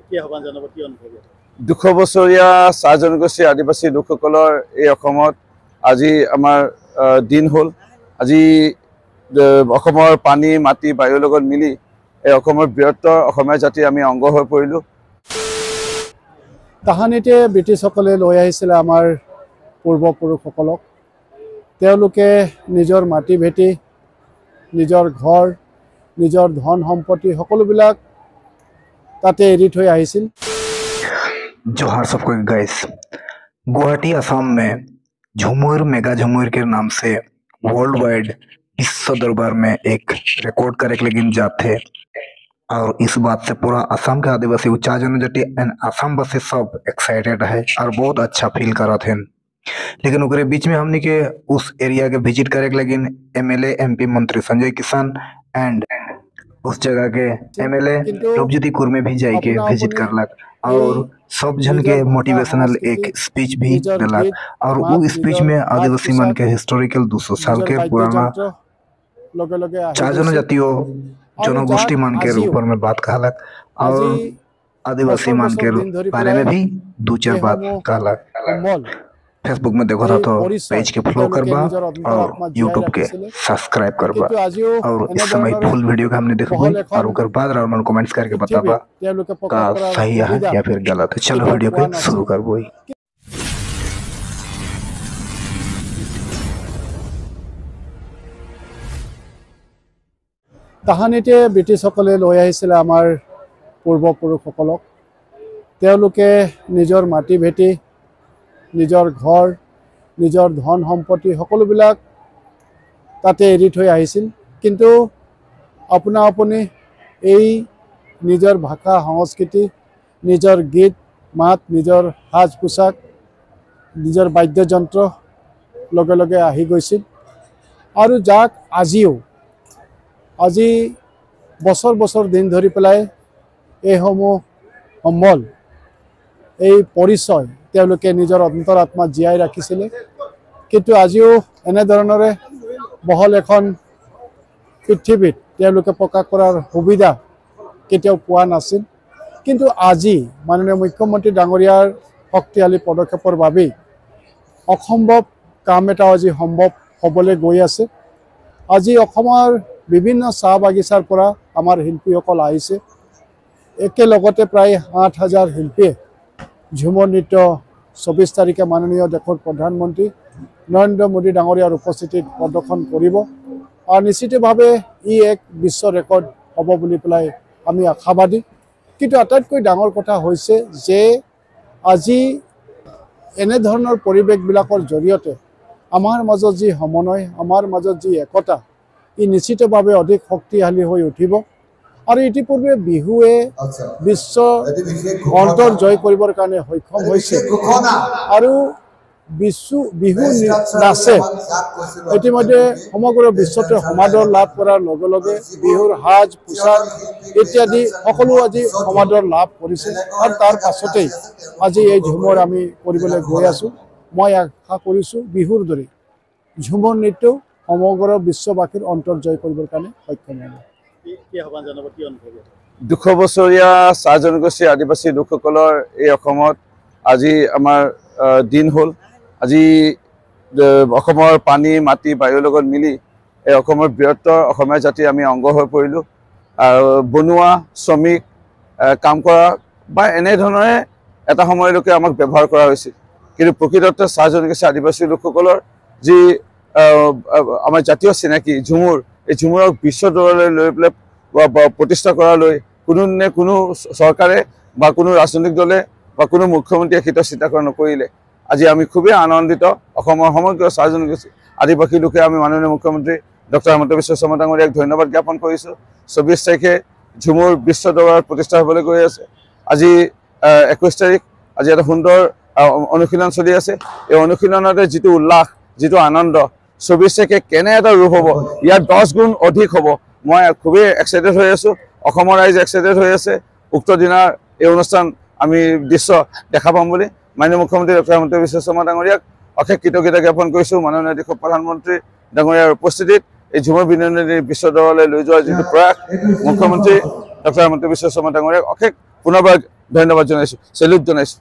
কি আহ্বান জনাব কি অনুভৱ 200 বছৰীয়া চাহ জনগোষ্ঠী আদিবাসী লোকসকলৰ এই অসমত আজি আমাৰ দিন হ'ল। আজি অসমৰ পানী মাটি বায়ুৰ লগত মিলি এই অসমৰ বৃহত্তৰ অসমীয়া জাতি আমি অংগ হৈ পৰিলোঁ। তাহানিতে ব্ৰিটিছসকলে লৈ আহিছিলে আমাৰ পূৰ্বপুৰুষসকলক। তেওঁলোকে নিজৰ মাটি ভেটি, নিজৰ ঘৰ, নিজৰ ধন সম্পত্তি সকলোবিলাক তাতে এৰি থৈ আহিছিল। जोहार सबको गाइस। गुवाहाटी असम में झुमुर मेगा झुमुर के नाम से वर्ल्ड वाइड विश्व दरबार में एक रिकॉर्ड करे लेकिन जाते और इस बात से पूरा असम के आदिवासी उच्च जनजाति एंड असम बसे सब एक्साइटेड है और बहुत अच्छा फील करा थे। लेकिन उकरे बीच में हमने के उस एरिया के विजिट करे लेकिन एमएलए एमपी मंत्री संजय किसान एंड उस जगह के एमएलए रूपज्योति कुर्मे भी जाके विजिट करलक और सब जन के मोटिवेशनल एक स्पीच भी दिलक और वो स्पीच में आदिवासी मन के हिस्टोरिकल 200 साल के पुराना चार जनजातियों जनगोष्ठी मन के ऊपर में बात कहलक और आदिवासी मन के बारे में भी 2-4 बात कहलक। फेसबुक में देखो था तो पेज के फॉलो करबा और यूट्यूब के सब्सक्राइब करबा और इस समय फुल वीडियो का हमने देखा और ओकर बाद राउंड कमेंट्स करके बताबा का सही है या फिर गलत है। चलो वीडियो के शुरू करबो। তাহানিতে ব্ৰিটিছসকলে লৈ আহিছিলে আমাৰ পূৰ্বপুৰুষসকলক। তেওঁলোকে নিজৰ মাটি ভেটি, নিজৰ ঘৰ, নিজৰ ধন সম্পত্তি সকলোবিলাক তাতে এৰি থৈ আহিছিল। কিন্তু আপুনি এই নিজৰ ভাষা সংস্কৃতি, নিজৰ গীত মাত, নিজৰ সাজ পোছাক, নিজৰ বাদ্যযন্ত্ৰ লগে লগে আহি গৈছিল আৰু যাক আজি বছৰ বছৰ দিন ধৰি পেলাই এইসমূহ সম্বল, এই পৰিচয় তেওঁলোকে নিজৰ অন্তৰাত্মাত জীয়াই ৰাখিছিলে। কিন্তু আজিও এনেধৰণৰে বহল এখন পৃথিৱীত তেওঁলোকে প্ৰকাশ কৰাৰ সুবিধা কেতিয়াও পোৱা নাছিল। কিন্তু আজি মাননীয় মুখ্যমন্ত্ৰী ডাঙৰীয়াৰ শক্তিশালী পদক্ষেপৰ বাবেই অসম্ভৱ কাম এটা আজি সম্ভৱ হ'বলৈ গৈ আছে। আজি অসমৰ বিভিন্ন চাহ বাগিচাৰ পৰা আমাৰ শিল্পীসকল আহিছে। একেলগতে প্ৰায় 8,000 শিল্পীয়ে ঝুমুৰ নৃত্য 24 তাৰিখে মাননীয় দেশৰ প্ৰধানমন্ত্ৰী নৰেন্দ্ৰ মোদী ডাঙৰীয়াৰ উপস্থিতিত প্ৰদৰ্শন কৰিব আৰু নিশ্চিতভাৱে ই এক বিশ্ব ৰেকৰ্ড হ'ব বুলি পেলাই আমি আশাবাদী। কিন্তু আটাইতকৈ ডাঙৰ কথা হৈছে যে আজি এনেধৰণৰ পৰিৱেশবিলাকৰ জৰিয়তে আমাৰ মাজত যি সমন্বয়, আমাৰ মাজত যি একতা, ই নিশ্চিতভাৱে অধিক শক্তিশালী হৈ উঠিব। আৰু ইতিপূৰ্বে বিহুৱে বিশ্ব অন্তৰ জয় কৰিবৰ কাৰণে সক্ষম হৈছে আৰু বিহু নাচে ইতিমধ্যে সমগ্ৰ বিশ্বতে সমাদৰ লাভ কৰাৰ লগে লগে বিহুৰ সাজ পোছাক ইত্যাদি সকলো আজি সমাদৰ লাভ কৰিছে আৰু তাৰ পাছতেই আজি এই ঝুমুৰ আমি কৰিবলৈ গৈ আছোঁ। মই আশা কৰিছোঁ বিহুৰ দৰে ঝুমুৰ নৃত্য সমগ্ৰ বিশ্ববাসীৰ অন্তৰ জয় কৰিবৰ কাৰণে সক্ষম হ'ব। 200 বছৰীয়া চাহ জনগোষ্ঠী আদিবাসী লোকসকলৰ এই অসমত আজি আমাৰ দিন হ'ল। আজি অসমৰ পানী মাটি বায়ুৰ লগত মিলি এই অসমৰ বৃহত্তৰ অসমীয়া জাতি আমি অংগ হৈ পৰিলোঁ। আৰু বনোৱা শ্ৰমিক কাম কৰা বা এনেধৰণে এটা সময়লৈকে আমাক ব্যৱহাৰ কৰা হৈছিল। কিন্তু প্ৰকৃততে চাহ জনগোষ্ঠী আদিবাসী লোকসকলৰ যি আমাৰ জাতীয় চিনাকি ঝুমুৰ, এই ঝুমুৰক বিশ্ব দৰবাৰলৈ লৈ পেলাই প্ৰতিষ্ঠা কৰালৈ কোনো চৰকাৰে বা কোনো ৰাজনৈতিক দলে বা কোনো মুখ্যমন্ত্ৰীয়ে সেইটো চিন্তা কৰা নকৰিলে। আজি আমি খুবেই আনন্দিত। অসমৰ সমগ্ৰ চাহ জনগোষ্ঠী আদিবাসী লোকে আমি মাননীয় মুখ্যমন্ত্ৰী ডক্টৰ হিমন্ত বিশ্ব শৰ্মা ডাঙৰীয়াক ধন্যবাদ জ্ঞাপন কৰিছোঁ। 24 তাৰিখে ঝুমুৰ বিশ্ব দৰবাৰত প্ৰতিষ্ঠা হ'বলৈ গৈ আছে। আজি 21 তাৰিখ, আজি এটা সুন্দৰ অনুশীলন চলি আছে। এই অনুশীলনতে যিটো উল্লাস, যিটো আনন্দ 24 তাৰিখে কেনে এটা ৰূপ হ'ব, ইয়াৰ 10 গুণ অধিক হ'ব। মই খুবেই এক্সাইটেড হৈ আছোঁ, অসমৰ ৰাইজ এক্সাইটেড হৈ আছে। উক্ত দিনাৰ এই অনুষ্ঠান আমি দৃশ্য দেখা পাম বুলি মাননীয় মুখ্যমন্ত্ৰী ডক্টৰ হিমন্ত বিশ্ব শৰ্মা ডাঙৰীয়াক অশেষ কৃতজ্ঞতা জ্ঞাপন কৰিছোঁ। মাননীয় দেশৰ প্ৰধানমন্ত্ৰী ডাঙৰীয়াৰ উপস্থিতিত এই ঝুমুৰ বিনন্দী বিশ্ব দৰবাৰলৈ লৈ যোৱাৰ যিটো প্ৰয়াস, মুখ্যমন্ত্ৰী ডক্টৰ হিমন্ত বিশ্ব শৰ্মা ডাঙৰীয়াক অশেষ পুনৰবাৰ ধন্যবাদ জনাইছোঁ, চেলুট জনাইছোঁ।